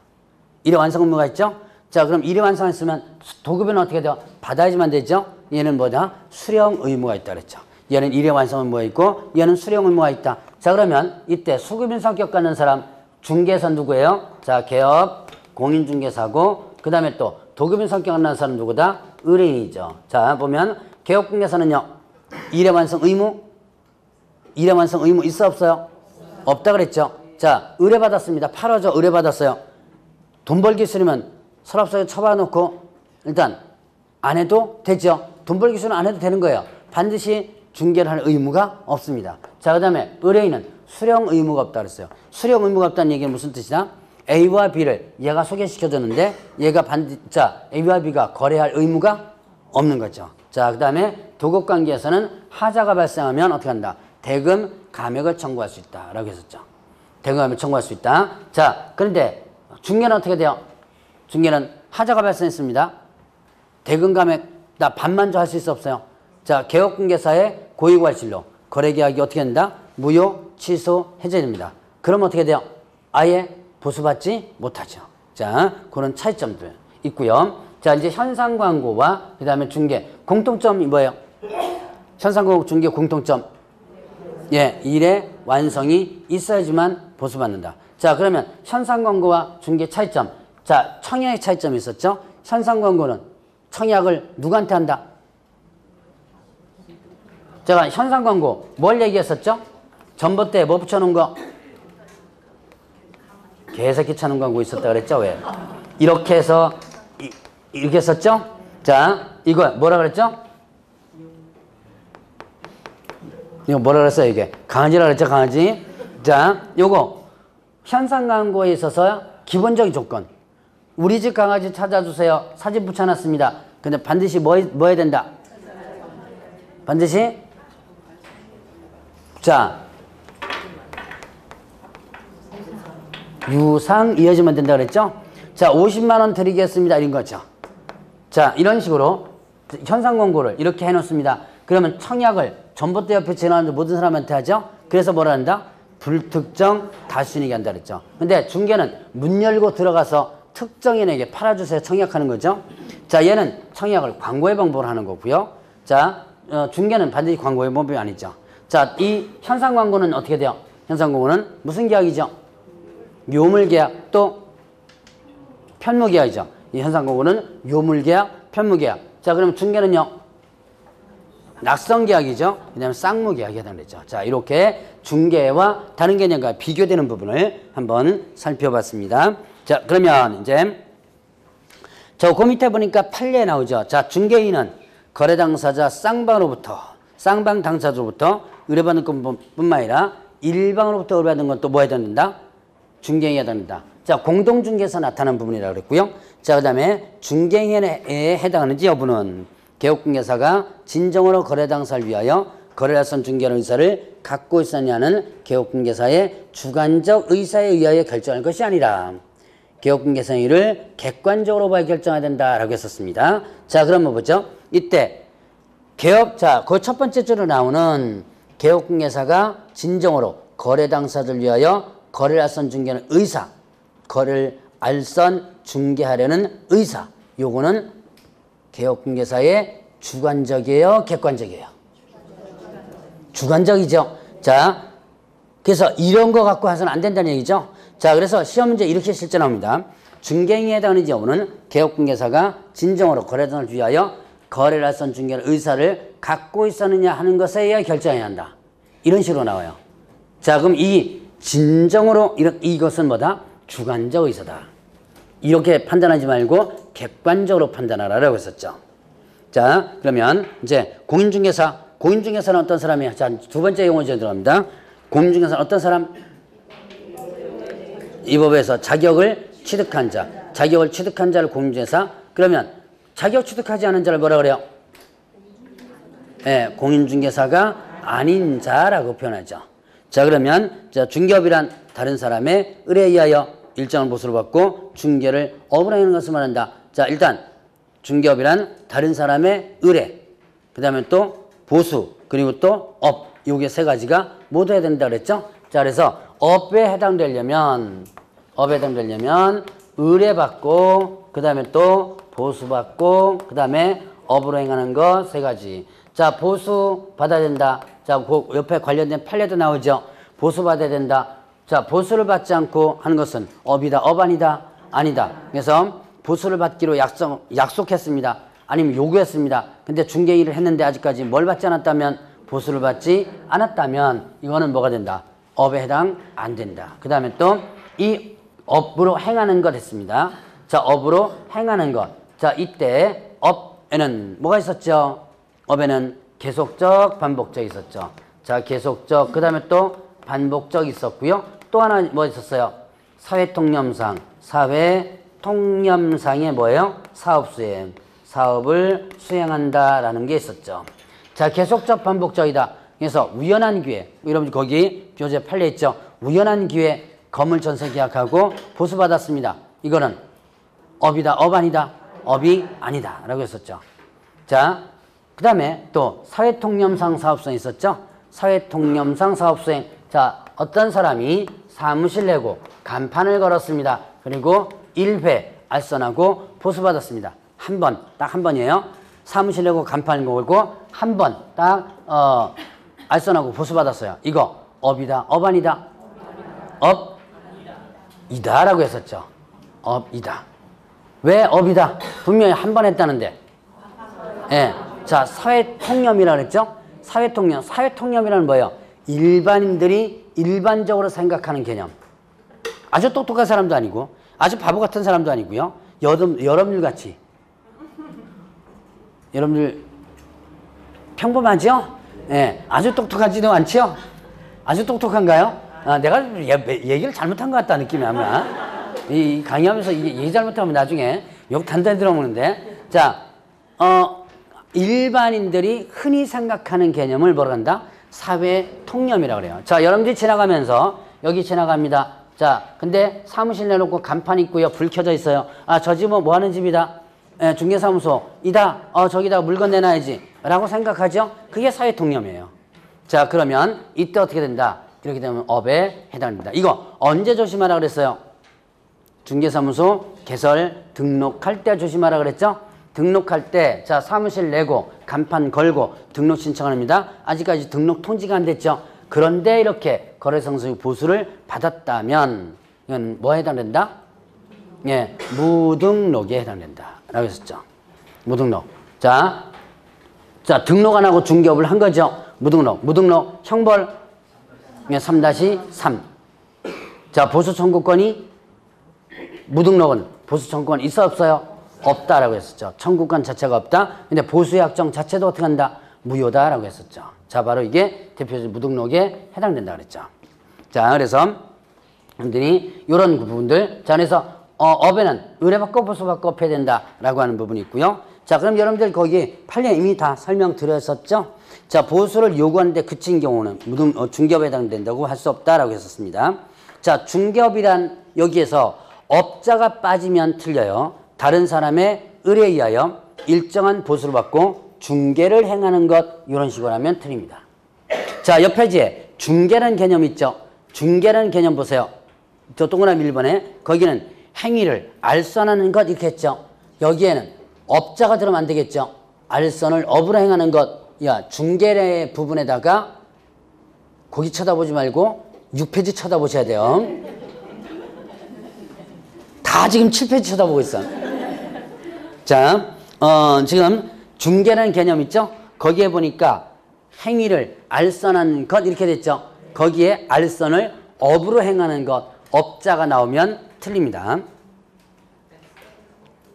일의 완성 의무가 있죠? 자, 그럼 일의 완성했으면 도급인은 어떻게 돼요? 받아야지만 되죠? 얘는 뭐다? 수령 의무가 있다 그랬죠. 얘는 일의 완성 의무가 있고 얘는 수령 의무가 있다. 자, 그러면 이때 수급인 성격 갖는 사람 중개사 누구예요? 자, 개업 공인중개사고 그 다음에 또 도급인 성격 갖는 사람 누구다? 의뢰인이죠. 자, 보면 개업중개사는요. 일의 완성 의무? 일의 완성 의무 있어 없어요? 없다 그랬죠. 자, 의뢰받았습니다. 팔아줘. 의뢰받았어요. 돈 벌기 싫으면 서랍속에 처박아놓고 일단 안 해도 되죠. 돈 벌기 싫으면 안 해도 되는 거예요. 반드시 중개를 할 의무가 없습니다. 자, 그 다음에 의뢰인은 수령 의무가 없다 그랬어요. 수령 의무가 없다는 얘기는 무슨 뜻이냐? A와 B를 얘가 소개시켜줬는데 얘가 자, A와 B가 거래할 의무가 없는 거죠. 자, 그 다음에 도급관계에서는 하자가 발생하면 어떻게 한다? 대금 감액을 청구할 수 있다라고 했었죠. 대금 감액을 청구할 수 있다. 자, 그런데 중개는 어떻게 돼요? 중개는 하자가 발생했습니다. 대금 감액 나 반만 줘 할 수 있어 없어요? 자, 개업공개사의 고의고발실로 거래계약이 어떻게 된다? 무효, 취소, 해제됩니다. 그럼 어떻게 돼요? 아예 보수받지 못하죠. 자, 그런 차이점들 있고요. 자, 이제 현상광고와 그 다음에 중개 공통점이 뭐예요? 현상광고 중개 공통점. 예, 일의 완성이 있어야지만 보수받는다. 자, 그러면 현상광고와 중개 차이점. 자, 청약의 차이점이 있었죠? 현상광고는 청약을 누구한테 한다? 제가 현상광고 뭘 얘기했었죠? 전봇대에 뭐 붙여놓은 거? 개새끼 차는 광고 있었다 그랬죠? 왜? 이렇게 해서 이렇게 했었죠? 자, 이거 뭐라 그랬죠? 이거 뭐라 그랬어요? 이게 강아지라 그랬죠? 강아지. 자, 요거 현상 광고에 있어서 기본적인 조건. 우리 집 강아지 찾아주세요. 사진 붙여놨습니다. 근데 반드시 뭐 해야 된다? 반드시 자, 유상 이어지면 된다 그랬죠? 자, 50만 원 드리겠습니다. 이런 거죠. 자, 이런 식으로 현상 광고를 이렇게 해놓습니다. 그러면 청약을 전봇대 옆에 지나가는 모든 사람한테 하죠? 그래서 뭐라 한다? 불특정 다수인에게 한다 그랬죠. 근데 중개는 문 열고 들어가서 특정인에게 팔아주세요. 청약하는 거죠. 자, 얘는 청약을 광고의 방법으로 하는 거고요. 자, 중개는 반드시 광고의 방법이 아니죠. 자, 이 현상 광고는 어떻게 돼요? 현상 광고는 무슨 계약이죠? 요물계약 또 편무계약이죠. 이 현상 광고는 요물계약, 편무계약. 자, 그러면 중개는요? 낙성계약이죠. 왜냐하면 쌍무계약이 해당되죠. 자, 이렇게 중개와 다른 개념과 비교되는 부분을 한번 살펴봤습니다. 자, 그러면 이제 저 그 밑에 보니까 판례에 나오죠. 자, 중개인은 거래 당사자 쌍방으로부터 쌍방 당사자로부터 의뢰받는 것뿐만 아니라 일방으로부터 의뢰받는 건 또 뭐 해야 된다? 중개인이 해야 된다. 자, 공동중개에서 나타나는 부분이라고 그랬고요. 자, 그 다음에 중개인에 해당하는지 여부는 개업공개사가 진정으로 거래 당사를 위하여 거래를 앞선 중개하는 의사를 갖고 있었냐는 개업공개사의 주관적 의사에 의하여 결정할 것이 아니라 개업공개사의 일을 객관적으로 봐야 결정해야 된다라고 했었습니다. 자, 그럼 뭐 보죠? 이때 자, 그 첫 번째 줄로 나오는 개업공개사가 진정으로 거래 당사를 위하여 거래를 앞선 중개하는 의사, 거래를 알선 중개하려는 의사, 요거는 개업공개사의 주관적이에요, 객관적이에요? 주관적이죠. 자, 그래서 이런 거 갖고 해서는 안 된다는 얘기죠. 자, 그래서 시험 문제 이렇게 실제 나옵니다. 중개인에 해당하는 여부는 개업공개사가 진정으로 거래 등을 위하여 거래를 알선 중개하는 의사를 갖고 있었느냐 하는 것에 의해 결정해야 한다. 이런 식으로 나와요. 자, 그럼 이 진정으로 이것은 뭐다? 주관적 의사다. 이렇게 판단하지 말고 객관적으로 판단하라고 했었죠. 자, 그러면 이제 공인중개사. 공인중개사는 어떤 사람이에요? 자, 두 번째 용어제 들어갑니다. 공인중개사는 어떤 사람? 이 법에서 자격을 취득한 자. 자격을 취득한 자를 공인중개사. 그러면 자격 취득하지 않은 자를 뭐라 그래요? 네, 공인중개사가 아닌 자라고 표현하죠. 자, 그러면 자, 중개업이란 다른 사람의 의뢰에 의하여 일정한 보수를 받고 중개를 업으로 하는 것을 말한다. 자, 일단 중개업이란 다른 사람의 의뢰, 그 다음에 또 보수, 그리고 또 업, 요게 세 가지가 모두 해야 된다 그랬죠. 자, 그래서 업에 해당되려면 의뢰받고, 그 다음에 또 보수받고, 그 다음에 업으로 행하는 거 세 가지. 자, 보수 받아야 된다. 자, 그 옆에 관련된 판례도 나오죠. 보수 받아야 된다. 자, 보수를 받지 않고 하는 것은 업이다, 업 아니다, 아니다. 그래서 보수를 받기로 약속했습니다. 아니면 요구했습니다. 근데 중개 일을 했는데 아직까지 뭘 받지 않았다면, 보수를 받지 않았다면 이거는 뭐가 된다? 업에 해당 안 된다. 그 다음에 또 이 업으로 행하는 것 했습니다. 자, 업으로 행하는 것. 자, 이때 업에는 뭐가 있었죠? 업에는 계속적, 반복적 있었죠. 자, 계속적, 그 다음에 또 반복적 있었고요. 또 하나 뭐 있었어요? 사회통념상. 사회통념상의 뭐예요? 사업수행. 사업을 수행한다라는 게 있었죠. 자, 계속적, 반복적이다. 그래서 우연한 기회. 여러분 거기 교재 판례 있죠. 우연한 기회 건물전세 계약하고 보수받았습니다. 이거는 업이다, 업 아니다, 업이 아니다 라고 했었죠. 자, 그 다음에 또 사회통념상 사업수행 있었죠. 사회통념상 사업수행. 자, 어떤 사람이 사무실 내고 간판을 걸었습니다. 그리고 1회 알선하고 보수받았습니다. 한 번, 딱 한 번이에요. 사무실 내고 간판을 걸고 한 번 딱 알선하고 보수받았어요. 이거 업이다, 업 아니다? 업이다 라고 했었죠. 업이다. 왜 업이다? 분명히 한 번 했다는데. 예. 자, 사회통념이라고 그랬죠? 사회통념. 사회통념이라는 뭐예요? 일반인들이 일반적으로 생각하는 개념. 아주 똑똑한 사람도 아니고 아주 바보 같은 사람도 아니고요. 여러분들 같이. 여러분들 평범하죠? 예. 아주 똑똑하지도 않죠? 아주 똑똑한가요? 아, 내가 얘기를 잘못한 것 같다 느낌이 아마. 이 강의하면서 얘기 잘못하면 나중에 욕 단단히 들어먹는데. 자, 일반인들이 흔히 생각하는 개념을 뭐라 한다? 사회통념이라고 그래요. 자, 여러분들이 지나가면서 여기 지나갑니다. 자, 근데 사무실 내놓고 간판 있고요. 불 켜져 있어요. 아, 저 집은 뭐 하는 집이다? 예, 중개사무소. 이다. 저기다가 물건 내놔야지. 라고 생각하죠? 그게 사회통념이에요. 자, 그러면 이때 어떻게 된다? 이렇게 되면 업에 해당됩니다. 이거 언제 조심하라 그랬어요? 중개사무소 개설 등록할 때 조심하라 그랬죠? 등록할 때, 자, 사무실 내고 간판 걸고 등록 신청합니다. 아직까지 등록 통지가 안 됐죠? 그런데 이렇게 거래성수 보수를 받았다면 이건 뭐에 해당된다? 예, 무등록에 해당된다 라고 했었죠. 무등록. 자, 등록 안 하고 중개업을 한 거죠. 무등록 형벌 3-3. 자, 보수 청구권이 무등록은 보수 청구권 있어 없어요? 없다라고 했었죠. 청구권 자체가 없다. 근데 보수 약정 자체도 어떻게 한다? 무효다라고 했었죠. 자, 바로 이게 대표적인 무등록에 해당된다 그랬죠. 자, 그래서 여러분들이 이런 부분들. 자, 그래서 업에는 의뢰받고 보수받고 업해야 된다라고 하는 부분이 있고요. 자, 그럼 여러분들 거기 판례 이미 다 설명드렸었죠. 자, 보수를 요구하는데 그친 경우는 중개업에 해당된다고 할 수 없다라고 했었습니다. 자, 중개업이란 여기에서 업자가 빠지면 틀려요. 다른 사람의 의뢰에 의하여 일정한 보수를 받고 중개를 행하는 것, 이런 식으로 하면 틀립니다. 자, 옆 페이지에 중개라는 개념 있죠. 중개라는 개념 보세요. 저 동그라미 1번에 거기는 행위를 알선하는 것 이렇게 했죠. 여기에는 업자가 들어가면 안 되겠죠. 알선을 업으로 행하는 것. 야, 중개 부분에다가 거기 쳐다보지 말고 6페이지 쳐다보셔야 돼요. 다 지금 7페이지 쳐다보고 있어. 자, 지금 중개라는 개념 있죠? 거기에 보니까 행위를 알선한 것 이렇게 됐죠. 거기에 알선을 업으로 행하는 것, 업자가 나오면 틀립니다.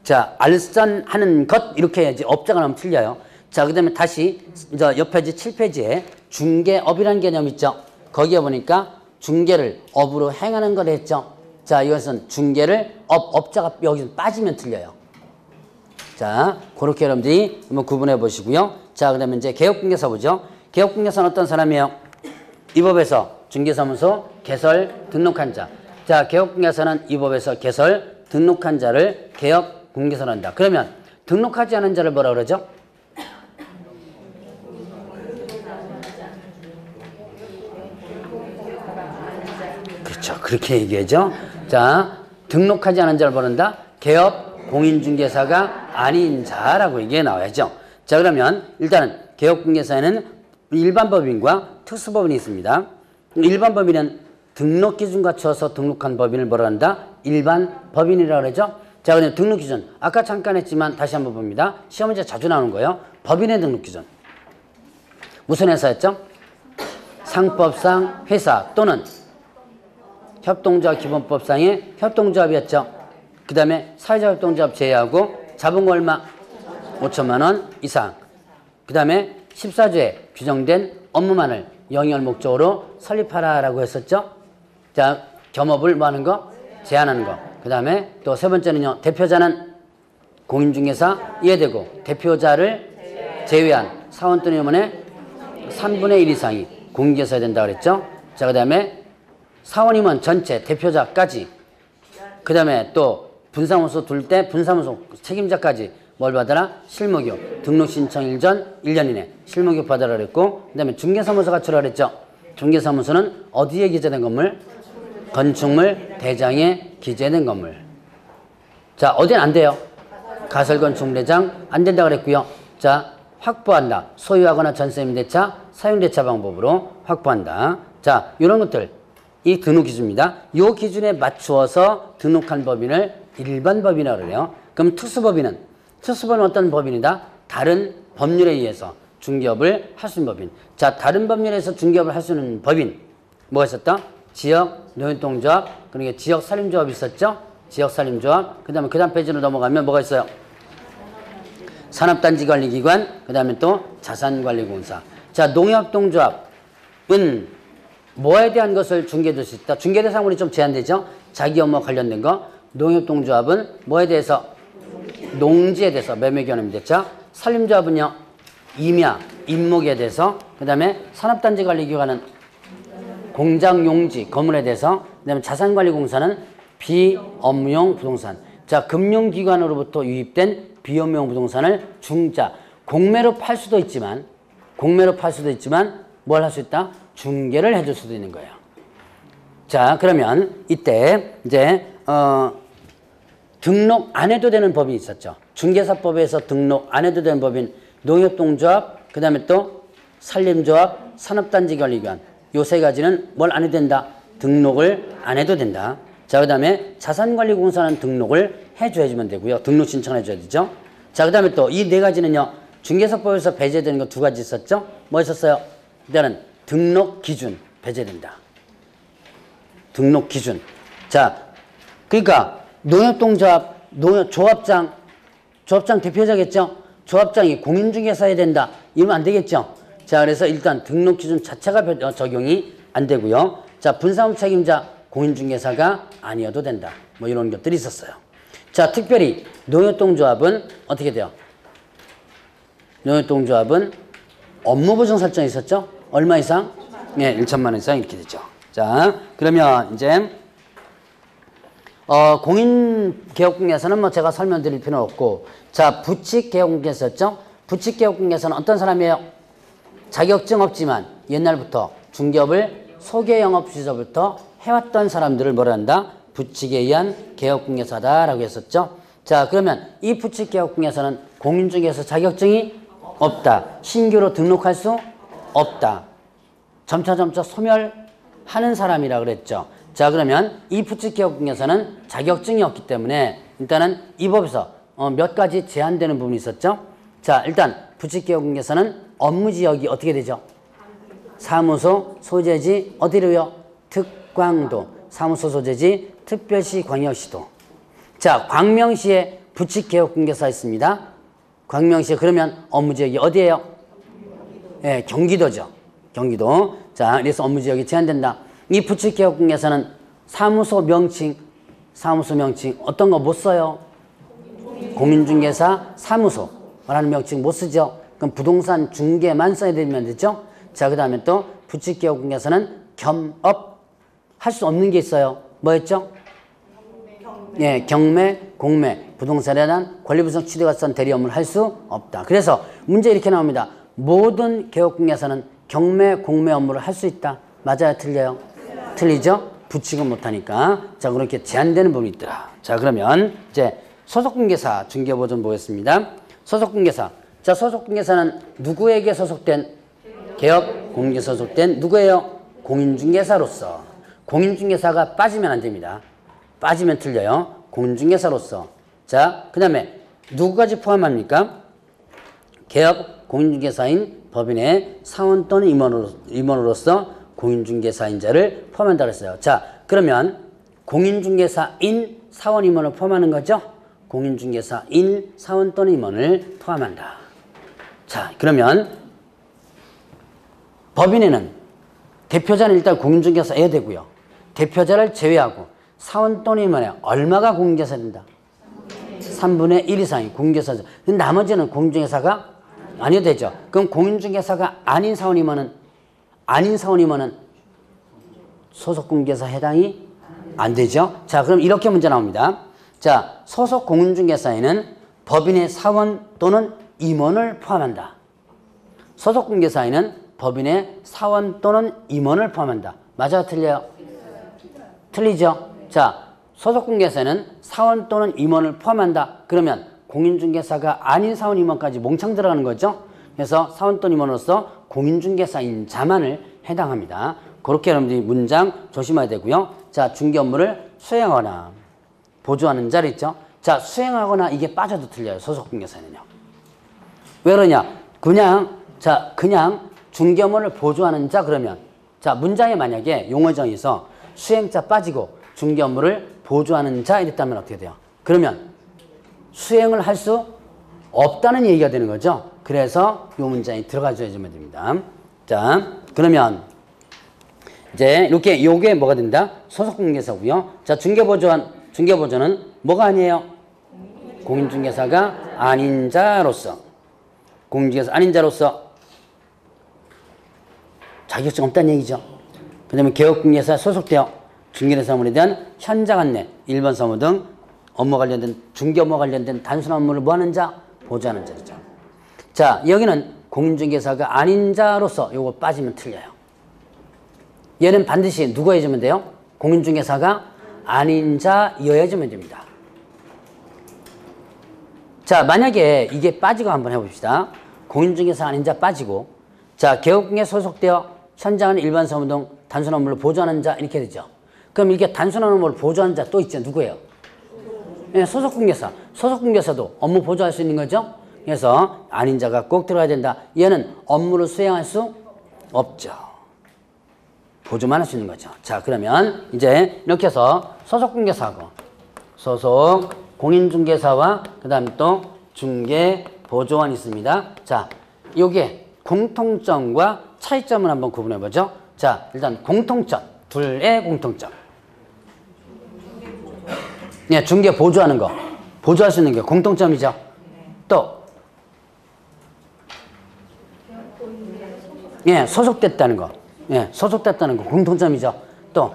자, 알선하는 것 이렇게 해야지 업자가 나오면 틀려요. 자, 그 다음에 다시 옆 페이지 7페이지에 중개업이라는 개념 있죠. 거기에 보니까 중개를 업으로 행하는 걸 했죠. 자, 이것은 중개를 업자가 여기서 빠지면 틀려요. 자, 그렇게 여러분들이 한번 구분해 보시고요. 자, 그 다음에 이제 개업공개사 보죠. 개업공개사는 어떤 사람이에요? 이 법에서 중개사무소 개설 등록한 자. 자, 개업공개사는 이 법에서 개설 등록한 자를 개업공개사로 한다. 그러면 등록하지 않은 자를 뭐라 그러죠? 그렇죠. 그렇게 얘기하죠. 자, 등록하지 않은 자를 부른다. 개업 공인중개사가 아닌 자라고 얘기해 나와야죠. 자, 그러면 일단은 개업공개사에는 일반법인과 특수법인이 있습니다. 일반법인은 등록기준 갖춰서 등록한 법인을 뭐라 한다? 일반법인이라고 그러죠. 자, 그럼 등록기준 아까 잠깐 했지만 다시 한번 봅니다. 시험 문제 자주 나오는 거예요. 법인의 등록기준 무슨 회사였죠? 상법상 회사 또는 협동조합 기본법상의 협동조합이었죠. 그 다음에 사회적 협동조합 제외하고 자본금 얼마? 5천만 원 이상. 그 다음에 14조에 규정된 업무만을 영위할 목적으로 설립하라라고 했었죠. 자, 겸업을 뭐 하는 거? 제한하는 거. 그 다음에 또 세 번째는요. 대표자는 공인중개사 이해되고 대표자를 제외한 사원 또는 임원의 3분의 1 이상이 공인중개사야 된다 그랬죠. 자, 그 다음에 사원임원 전체 대표자까지 그 다음에 또 분사무소 둘 때 분사무소 책임자까지 뭘 받아라? 실무교육. 등록 신청일 전 1년 이내 실무교육 받아라 그랬고 그 다음에 중개사무소 갖추라 그랬죠. 중개사무소는 어디에 기재된 건물? 건축물 대장에 기재된 건물. 자, 어디는 안 돼요? 가설건축물 대장 안 된다 그랬고요. 자, 확보한다. 소유하거나 전세 임대차 사용대차 방법으로 확보한다. 자, 이런 것들 이 등록 기준입니다. 이 기준에 맞추어서 등록한 법인을 일반 법인이라고 그래요. 그럼 특수법인은 어떤 법인이다? 다른 법률에 의해서 중개업을 할 수 있는 법인. 자, 다른 법률에서 중개업을 할 수 있는 법인 뭐가 있었다? 지역 노인동조합, 그러니까 지역 산림조합이 있었죠. 지역 산림조합. 그다음 페이지로 넘어가면 뭐가 있어요? 산업단지관리기관, 그다음에 또 자산관리공사. 자, 농협동조합은 뭐에 대한 것을 중개될 수 있다? 중개 대상물이 좀 제한되죠? 자기 업무와 관련된 거. 농협동조합은 뭐에 대해서? 농지에 대해서 매매견입 됐죠? 산림조합은요? 임야, 임목에 대해서. 그 다음에 산업단지관리기관은 공장용지, 건물에 대해서. 그 다음에 자산관리공사는 비업무용 부동산. 자, 금융기관으로부터 유입된 비업무용 부동산을 중자, 공매로 팔 수도 있지만 뭘 할 수 있다? 중개를 해줄 수도 있는 거예요. 자, 그러면 이때 이제 등록 안 해도 되는 법인이 있었죠. 중개사법에서 등록 안 해도 되는 법인 농협동조합, 그 다음에 또 산림조합, 산업단지관리기관 요 세 가지는 뭘 안 해도 된다? 등록을 안 해도 된다. 자, 그 다음에 자산관리공사는 등록을 해줘야지만 되고요. 등록 신청을 해줘야 되죠. 자, 그 다음에 또 이 네 가지는요. 중개사법에서 배제되는 거 두 가지 있었죠. 뭐 있었어요? 일단은 등록 기준 배제된다. 등록 기준. 자, 그러니까 농협동조합, 조합장 대표자겠죠? 조합장이 공인중개사야 된다. 이러면 안 되겠죠? 자, 그래서 일단 등록 기준 자체가 적용이 안 되고요. 자, 분사업 책임자 공인중개사가 아니어도 된다. 뭐 이런 것들이 있었어요. 자, 특별히 농협동조합은 어떻게 돼요? 농협동조합은 업무보증 설정이 있었죠? 얼마 이상? 네, 1천만 원 이상 이렇게 되죠. 자, 그러면 이제 공인개업공개사는 뭐 제가 설명드릴 필요는 없고, 자, 부칙개업공개사였죠? 부칙개업공개사는 어떤 사람이에요? 자격증 없지만 옛날부터 중개업을 소개영업 시절부터 해왔던 사람들을 뭐라 한다? 부칙에 의한 개업공개사다라고 했었죠. 자, 그러면 이 부칙개업공개사는 공인중개사 자격증이 없다. 신규로 등록할 수 없다. 점차 소멸하는 사람이라 그랬죠. 자, 그러면 이 부칙개업공개사는 자격증이 없기 때문에 일단은 이 법에서 몇 가지 제한되는 부분이 있었죠. 자, 일단 부칙개업공개사는 업무지역이 어떻게 되죠? 사무소 소재지 어디로요? 특광도. 사무소 소재지 특별시 광역시도. 자, 광명시에 부칙개혁공개사 있습니다. 광명시에 그러면 업무지역이 어디예요? 예, 경기도죠. 경기도. 자, 그래서 업무지역이 제한된다. 이 부칙개혁공개사는 사무소 명칭 어떤 거 못 써요? 공인중개사 사무소라는 명칭 못 쓰죠. 그럼 부동산 중개만 써야 되면 되죠. 자, 그 다음에 또 부칙개혁공개사는 겸업 할 수 없는 게 있어요. 뭐였죠? 예, 경매, 공매, 부동산에 대한 권리분석 취득과 선 대리 업무를 할 수 없다. 그래서 문제 이렇게 나옵니다. 모든 개업공개사는 경매, 공매 업무를 할 수 있다. 맞아요? 틀려요? 틀리죠? 부칙은 못하니까. 자, 그렇게 제한되는 부분이 있더라. 자, 그러면 이제 소속공개사 중개보전 보겠습니다. 소속공개사. 자, 소속공개사는 누구에게 소속된? 개업공개 소속된 누구예요? 공인중개사로서. 공인중개사가 빠지면 안 됩니다. 빠지면 틀려요. 공인중개사로서. 자, 그 다음에 누구까지 포함합니까? 개업 공인중개사인 법인의 사원 또는 임원으로서 공인중개사인 자를 포함한다 그랬어요. 자, 그러면 공인중개사인 사원 임원을 포함하는 거죠? 공인중개사인 사원 또는 임원을 포함한다. 자, 그러면 법인에는 대표자는 일단 공인중개사여야 되고요. 대표자를 제외하고 사원 또는 임원에 얼마가 공인중개사 된다? 3분의 1 이상이 공인중개사죠. 근데 나머지는 공인중개사가 아니어도 되죠. 그럼 공인중개사가 아닌 사원 임원은 소속 공인중개사 해당이 안 되죠. 자, 그럼 이렇게 문제 나옵니다. 자, 소속 공인중개사에는 법인의 사원 또는 임원을 포함한다. 소속 공인중개사에는 법인의 사원 또는 임원을 포함한다. 맞아요? 틀려요? 틀리죠? 자, 소속 공인중개사에는 사원 또는 임원을 포함한다. 그러면 공인중개사가 아닌 사원 임원까지 몽창 들어가는 거죠. 그래서 사원 또는 임원으로서 공인중개사인 자만을 해당합니다. 그렇게 여러분들이 문장 조심해야 되고요. 자, 중개 업무를 수행하거나 보조하는 자를 있죠. 자, 수행하거나 이게 빠져도 틀려요. 소속 공인중개사는요. 왜 그러냐? 그냥 중개 업무를 보조하는 자 그러면 자, 문장에 만약에 용어 정의에서 수행자 빠지고 중개 업무를 보조하는 자 이랬다면 어떻게 돼요? 그러면 수행을 할 수 없다는 얘기가 되는 거죠. 그래서 이 문장에 들어가줘야지만 됩니다. 자, 그러면 이제 이렇게 요게 뭐가 된다? 소속공인중개사고요. 자, 중개보조는 뭐가 아니에요? 공인중개사가 아닌 자로서. 공인중개사 아닌 자로서 자격증 없다는 얘기죠. 그 다음에 개업공개사 소속되어 중개사무에 대한 현장 안내, 일반 사무 등 업무 관련된 중개 업무 관련된 단순 업무를 뭐하는 자? 보조하는 자죠. 자, 여기는 공인중개사가 아닌 자로서 요거 빠지면 틀려요. 얘는 반드시 누가 해주면 돼요? 공인중개사가 아닌 자여야지면 됩니다. 자, 만약에 이게 빠지고 한번 해봅시다. 공인중개사 아닌 자 빠지고, 자, 개업공개 소속되어 현장은 일반 사무 등 단순 업무를 보조하는 자 이렇게 되죠. 그럼 이게 단순 업무를 보조하는 자 또 있죠. 누구예요? 네, 소속공개사. 소속공개사도 업무 보조할 수 있는 거죠. 그래서 아닌 자가 꼭 들어가야 된다. 얘는 업무를 수행할 수 없죠. 보조만 할 수 있는 거죠. 자, 그러면 이제 이렇게 해서 소속공개사하고 소속공인중개사와 그 다음에 또 중개보조원이 있습니다. 자, 요게 공통점과 차이점을 한번 구분해보죠. 자, 일단 공통점. 둘의 공통점. 네, 중개 보조하는 거. 보조할 수 있는 게 공통점이죠. 또, 예, 소속됐다는 거. 예, 소속됐다는 거. 공통점이죠. 또,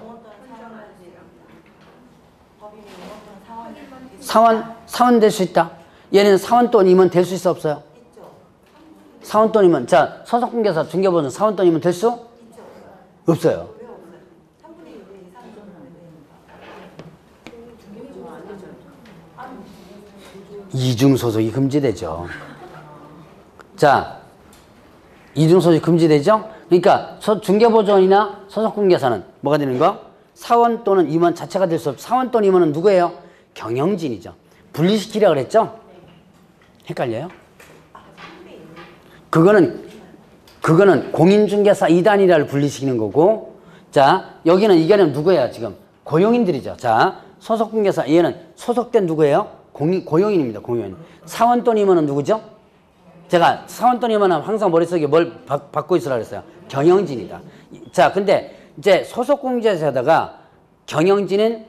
사원 될 수 있다. 얘는 사원 또는 임원 될 수 있어, 없어요? 사원 또는 임원. 자, 소속공개사 중개보조는 사원 또는 임원 될 수? 없어요. 이중소속이 금지되죠. 자, 이중소속이 금지되죠? 그러니까 중개보조원이나 소속공개사는 뭐가 되는 거? 사원 또는 임원 자체가 될 수 없죠. 사원 또는 임원은 누구예요? 경영진이죠. 분리시키라 그랬죠? 헷갈려요? 그거는 그거는 공인중개사 2단이라를 분리시키는 거고, 자, 여기는 이게는 누구예요, 지금? 고용인들이죠. 자, 소속중개사, 얘는 소속된 누구예요? 고용인입니다, 고용인. 사원 또는 임원은 누구죠? 제가 사원 또는 임원은 항상 머릿속에 뭘 받고 있으라 그랬어요? 경영진이다. 자, 근데 이제 소속공제사에다가 경영진은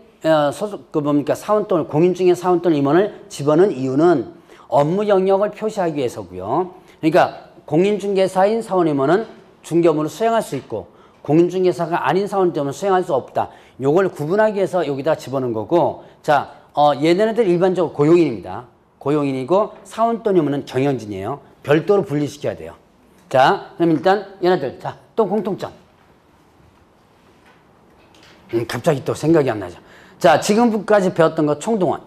사원 또는 공인중개 사원 또는 임원을 집어넣은 이유는 업무 영역을 표시하기 위해서고요. 그러니까 공인중개사인 사원 임원은 중개업무를 수행할 수 있고 공인중개사가 아닌 사원 임원은 수행할 수 없다. 요걸 구분하기 위해서 여기다 집어넣은 거고, 자, 얘네들 일반적으로 고용인입니다. 고용인이고 사원 또는 임원은 경영진이에요. 별도로 분리시켜야 돼요. 자, 그럼 일단 얘네들, 자, 또 공통점. 갑자기 또 생각이 안 나죠. 자, 지금까지 배웠던 거 총동원.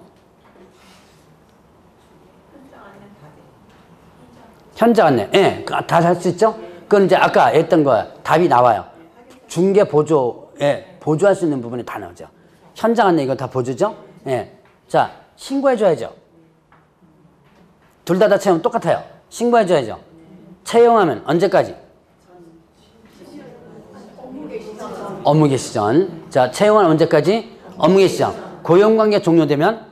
현장 안내. 예, 다 할 수 있죠? 그건 이제 아까 했던 거 답이 나와요. 중개 보조에 보조할 수 있는 부분이 다 나오죠. 현장 안내 이거 다 보조죠? 예. 자, 신고해줘야죠. 둘 다 채우면 똑같아요. 신고해줘야죠. 채용하면 언제까지? 업무 개시 전. 자, 채용은 언제까지? 업무 개시 전. 고용관계 종료되면?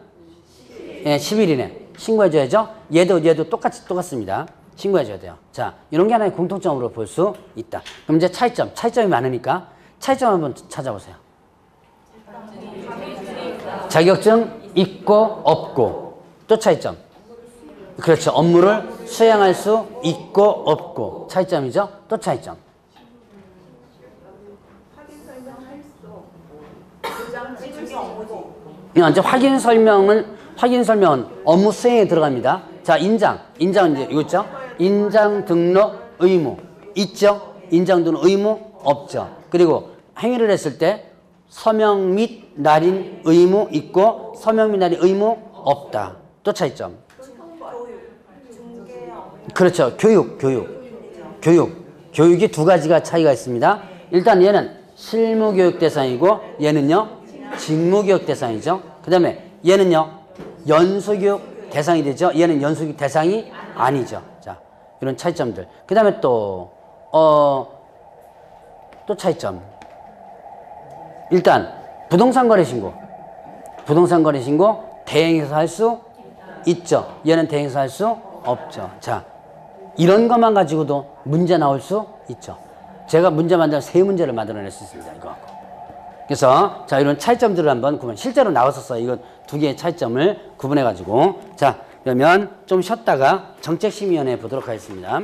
예, 10일 이내. 신고해줘야죠. 얘도 똑같습니다. 신고해줘야 돼요. 자, 이런 게 하나의 공통점으로 볼 수 있다. 그럼 이제 차이점이 많으니까 차이점 한번 찾아보세요. 자격증 있고 없고. 또 차이점. 그렇죠. 업무를 수행할 수 있고 없고. 차이점이죠. 또 차이점. 이제 확인 설명은 업무 수행에 들어갑니다. 자, 인장 이제 이거 있죠? 인장 등록 의무 있죠? 인장 등록 의무 없죠? 그리고 행위를 했을 때 서명 및 날인 의무 있고 서명 및 날인 의무 없다. 또 차이점. 그렇죠. 교육이 두 가지가 차이가 있습니다. 일단 얘는 실무교육 대상이고 얘는요 직무교육 대상이죠. 그 다음에 얘는요 연수교육 대상이 되죠. 얘는 연수교육 대상이 아니죠. 자, 이런 차이점들. 그 다음에 또 차이점. 일단 부동산 거래 신고 대행해서 할 수 있죠. 얘는 대행해서 할 수 없죠. 자, 이런 것만 가지고도 문제 나올 수 있죠. 제가 문제 만들어 3문제를 만들어낼 수 있습니다. 이거 갖고. 그래서 자, 이런 차이점들을 한번 실제로 나왔었어요. 이건 두 개의 차이점을 구분해 가지고. 자, 그러면 좀 쉬었다가 정책심의위원회 보도록 하겠습니다.